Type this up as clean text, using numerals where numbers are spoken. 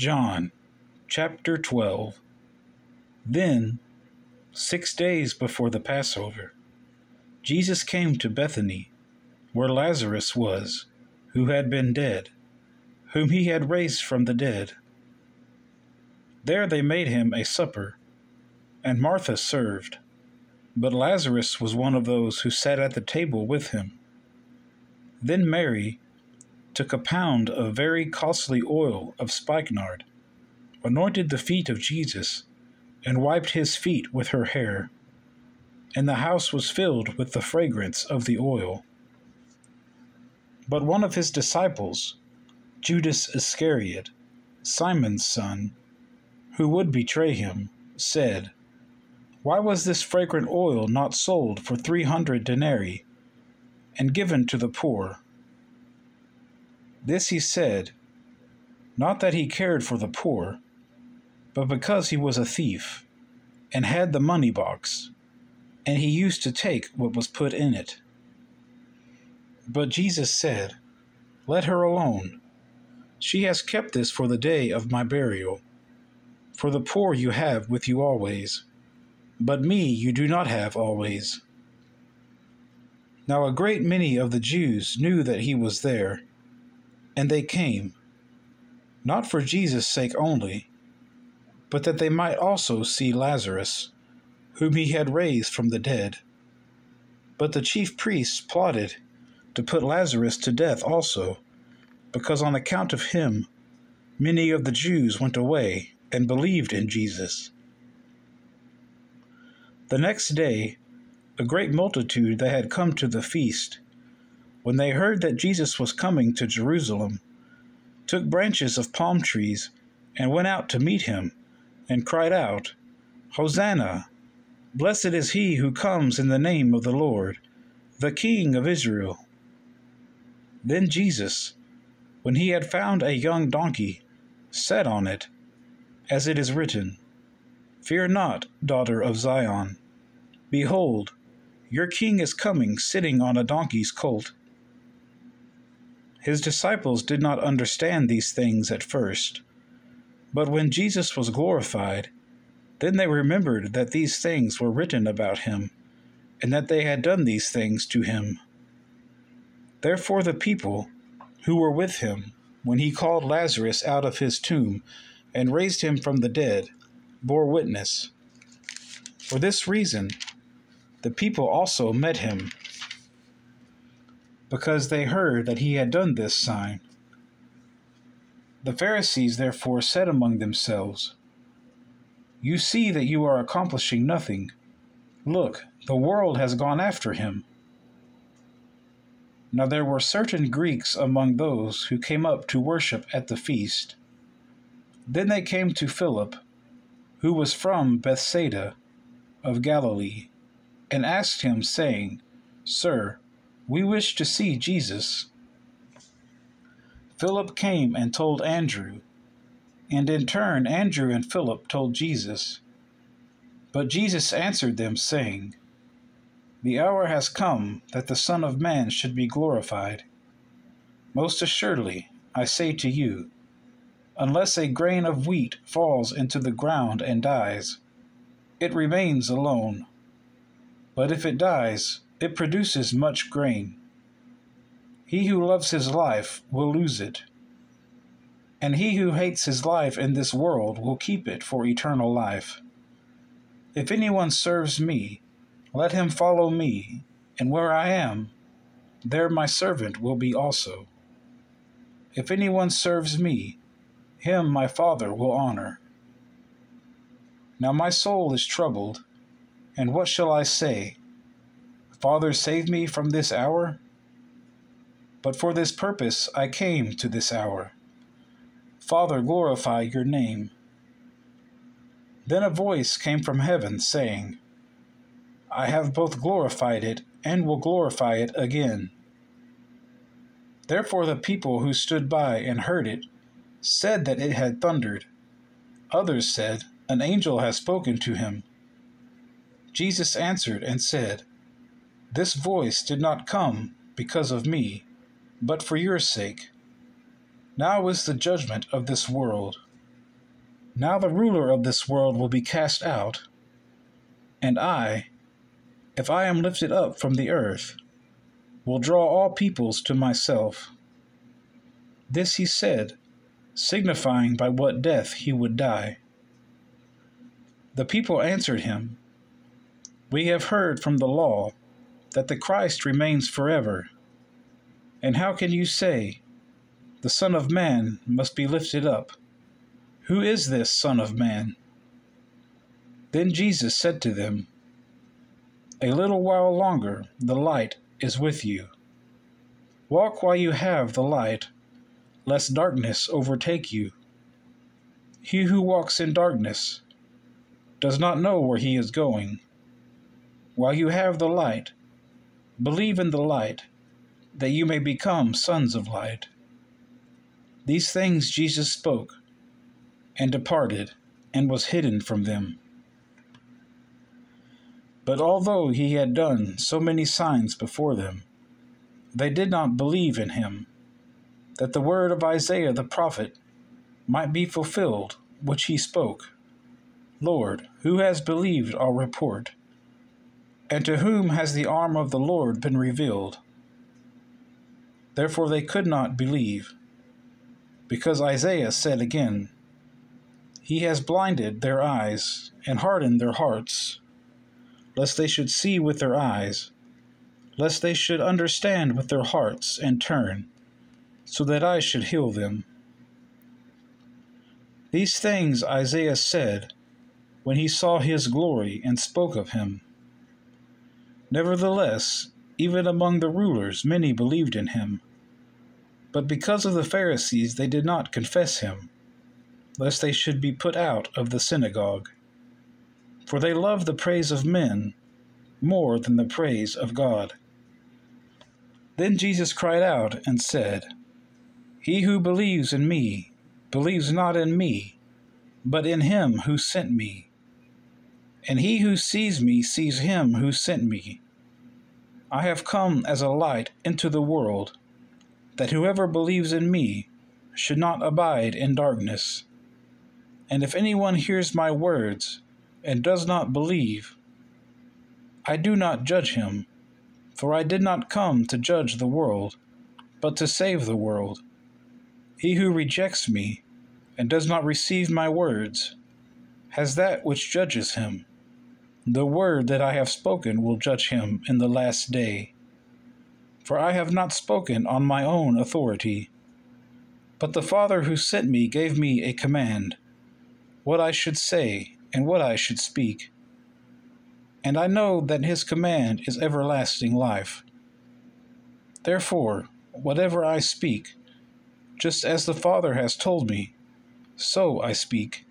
John chapter 12. Then, 6 days before the Passover, Jesus came to Bethany, where Lazarus was, who had been dead, whom he had raised from the dead. There they made him a supper, and Martha served, but Lazarus was one of those who sat at the table with him. Then Mary took a pound of very costly oil of spikenard, anointed the feet of Jesus, and wiped his feet with her hair. And the house was filled with the fragrance of the oil. But one of his disciples, Judas Iscariot, Simon's son, who would betray him, said, "Why was this fragrant oil not sold for 300 denarii and given to the poor?" This he said, not that he cared for the poor, but because he was a thief, and had the money box, and he used to take what was put in it. But Jesus said, "Let her alone. She has kept this for the day of my burial. For the poor you have with you always, but me you do not have always." Now a great many of the Jews knew that he was there, and they came, not for Jesus' sake only, but that they might also see Lazarus, whom he had raised from the dead. But the chief priests plotted to put Lazarus to death also, because on account of him many of the Jews went away and believed in Jesus. The next day, a great multitude that had come to the feast, when they heard that Jesus was coming to Jerusalem, took branches of palm trees and went out to meet him, and cried out, "Hosanna! Blessed is he who comes in the name of the Lord, the King of Israel." Then Jesus, when he had found a young donkey, sat on it, as it is written, "Fear not, daughter of Zion. Behold, your king is coming sitting on a donkey's colt." His disciples did not understand these things at first, but when Jesus was glorified, then they remembered that these things were written about him, and that they had done these things to him. Therefore the people who were with him, when he called Lazarus out of his tomb and raised him from the dead, bore witness. For this reason, the people also met him, because they heard that he had done this sign. The Pharisees therefore said among themselves, "You see that you are accomplishing nothing. Look, the world has gone after him." Now there were certain Greeks among those who came up to worship at the feast. Then they came to Philip, who was from Bethsaida of Galilee, and asked him, saying, "Sir, we wish to see Jesus." Philip came and told Andrew, and in turn Andrew and Philip told Jesus. But Jesus answered them, saying, "The hour has come that the Son of Man should be glorified. Most assuredly, I say to you, unless a grain of wheat falls into the ground and dies, it remains alone. But if it dies, it produces much grain. He who loves his life will lose it, and he who hates his life in this world will keep it for eternal life. If anyone serves me, let him follow me, and where I am, there my servant will be also. If anyone serves me, him my Father will honor. Now my soul is troubled, and what shall I say? Father, save me from this hour? But for this purpose I came to this hour. Father, glorify your name." Then a voice came from heaven, saying, "I have both glorified it and will glorify it again." Therefore the people who stood by and heard it said that it had thundered. Others said, "An angel has spoken to him." Jesus answered and said, "This voice did not come because of me, but for your sake. Now is the judgment of this world. Now the ruler of this world will be cast out, and I, if I am lifted up from the earth, will draw all peoples to myself." This he said, signifying by what death he would die. The people answered him, "We have heard from the law that the Christ remains forever. And how can you say, 'The Son of Man must be lifted up'? Who is this Son of Man?" Then Jesus said to them, "A little while longer the light is with you. Walk while you have the light, lest darkness overtake you. He who walks in darkness does not know where he is going. While you have the light, believe in the light, that you may become sons of light." These things Jesus spoke, and departed, and was hidden from them. But although he had done so many signs before them, they did not believe in him, that the word of Isaiah the prophet might be fulfilled, which he spoke, "Lord, who has believed our report? And to whom has the arm of the Lord been revealed?" Therefore they could not believe, because Isaiah said again, "He has blinded their eyes and hardened their hearts, lest they should see with their eyes, lest they should understand with their hearts and turn, so that I should heal them." These things Isaiah said when he saw his glory and spoke of him. Nevertheless, even among the rulers many believed in him. But because of the Pharisees they did not confess him, lest they should be put out of the synagogue. For they love the praise of men more than the praise of God. Then Jesus cried out and said, "He who believes in me believes not in me, but in him who sent me. And he who sees me sees him who sent me. I have come as a light into the world, that whoever believes in me should not abide in darkness. And if anyone hears my words and does not believe, I do not judge him, for I did not come to judge the world, but to save the world. He who rejects me and does not receive my words has that which judges him. The word that I have spoken will judge him in the last day. For I have not spoken on my own authority, but the Father who sent me gave me a command, what I should say and what I should speak. And I know that his command is everlasting life. Therefore, whatever I speak, just as the Father has told me, so I speak.